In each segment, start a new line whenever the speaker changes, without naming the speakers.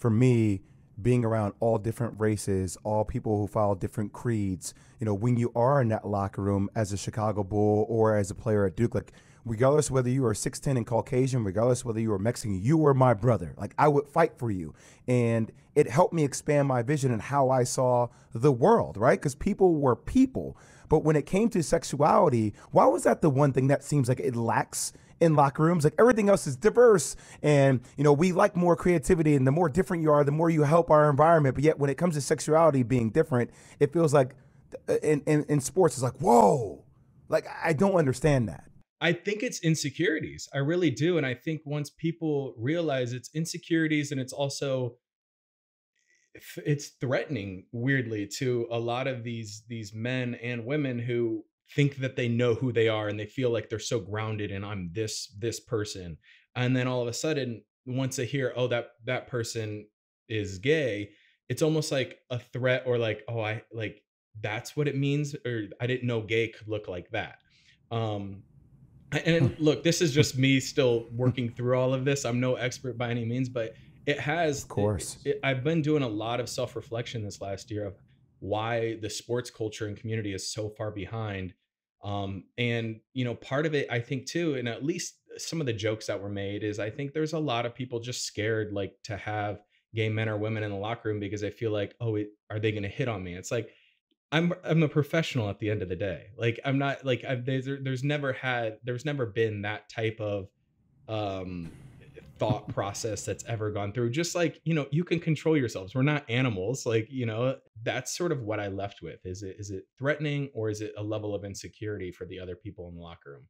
for me, being around all different races, all people who follow different creeds, when you are in that locker room as a Chicago Bull or as a player at Duke, like regardless whether you are 6'10" and Caucasian, regardless whether you were Mexican, you were my brother. Like I would fight for you. And it helped me expand my vision and how I saw the world, right? Because people were people. But when it came to sexuality, why was that the one thing that seems like it lacks in locker rooms? Like everything else is diverse, and we like more creativity, and the more different you are, the more you help our environment. But yet when it comes to sexuality being different, it feels like in sports it's like, whoa, like I don't understand that.
I think it's insecurities. I really do. And I think once people realize it's insecurities, and it's also it's threatening weirdly to a lot of these men and women who think that they know who they are, and they feel like they're so grounded and I'm this person. And then all of a sudden, once they hear, oh, that person is gay, it's almost like a threat, or like, oh, I like that's what it means, or I didn't know gay could look like that. um and look, this is just me still working through all of this. I'm no expert by any means, but it
Of
has
course.
I've been doing a lot of self-reflection this last year of why the sports culture and community is so far behind. And part of it, I think too, and at least some of the jokes that were made, is I think there's a lot of people just scared, like, to have gay men or women in the locker room because they feel like, oh, are they going to hit on me? It's like, I'm a professional at the end of the day. Like, I'm not like, there's never been that type of um thought process that's ever gone through. Just like, you can control yourselves. We're not animals. Like, that's sort of what I left with. Is it threatening, or is it a level of insecurity for the other people in the locker room?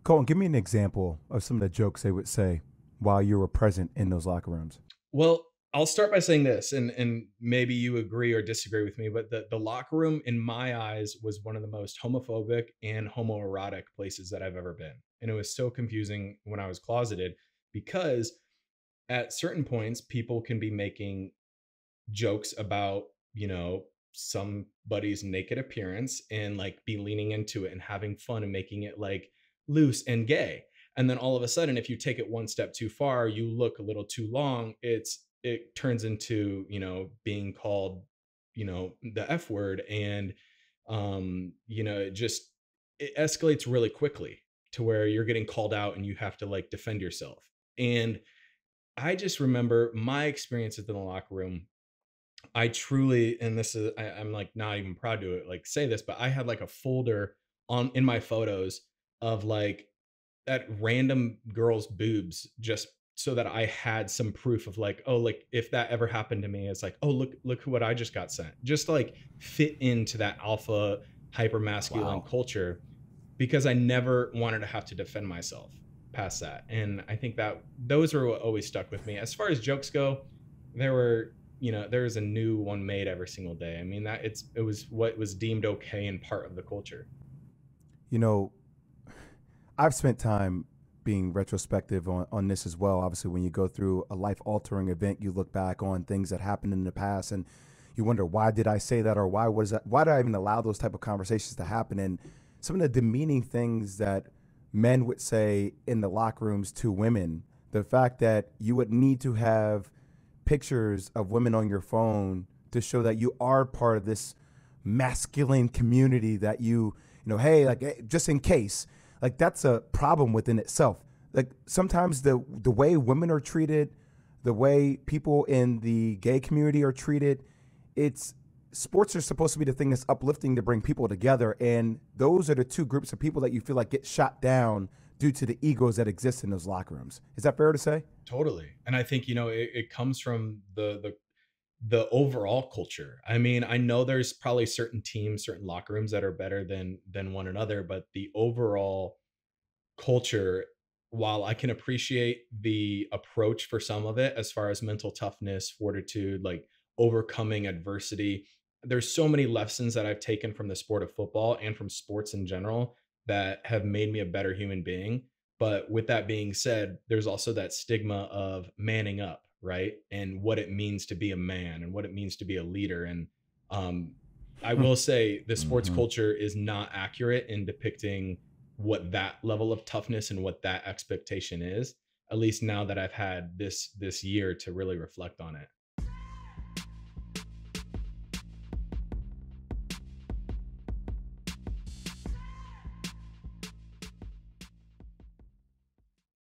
Colton, give me an example of some of the jokes they would say while you were present in those locker rooms.
Well, I'll start by saying this, and maybe you agree or disagree with me, but the locker room, in my eyes, was one of the most homophobic and homoerotic places that I've ever been. And it was so confusing when I was closeted, because at certain points, people can be making jokes about, somebody's naked appearance, and like be leaning into it and having fun and making it like loose and gay. And then all of a sudden, if you take it one step too far, you look a little too long, it turns into, being called, the F word. And it escalates really quickly to where you're getting called out and you have to like defend yourself. And I just remember my experiences in the locker room. I truly, and this is, I'm like not even proud to like say this, but I had like a folder on in my photos of like at random girls' boobs, just so that I had some proof of like, oh, like if that ever happened to me, it's like, oh, look who what I just got sent. Just to like fit into that alpha hyper masculine
Wow.
culture, because I never wanted to have to defend myself past that. And I think that those are what always stuck with me. As far as jokes go, there were, there was a new one made every single day. I mean, it was what was deemed okay and part of the culture.
You know, I've spent time being retrospective on this as well. Obviously, when you go through a life altering event, you look back on things that happened in the past and you wonder, why did I say that? Or why was that? Why did I even allow those type of conversations to happen? And some of the demeaning things that men would say in the locker rooms to women, the fact that you would need to have pictures of women on your phone to show that you are part of this masculine community, that hey, like just in case, like that's a problem within itself. Like sometimes the way women are treated, the way people in the gay community are treated, it's sports are supposed to be the thing that's uplifting to bring people together, and those are the two groups of people that you feel like get shot down due to the egos that exist in those locker rooms. Is that fair to say?
Totally. And I think, it comes from the overall culture. I mean, I know there's probably certain teams, certain locker rooms that are better than one another, but the overall culture, while I can appreciate the approach for some of it as far as mental toughness, fortitude, like overcoming adversity, there's so many lessons that I've taken from the sport of football and from sports in general that have made me a better human being. But with that being said, there's also that stigma of manning up, right? And what it means to be a man and what it means to be a leader. And um, I will say the sports
Mm-hmm.
culture is not accurate in depicting what that level of toughness and what that expectation is, at least now that I've had this year to really reflect on it.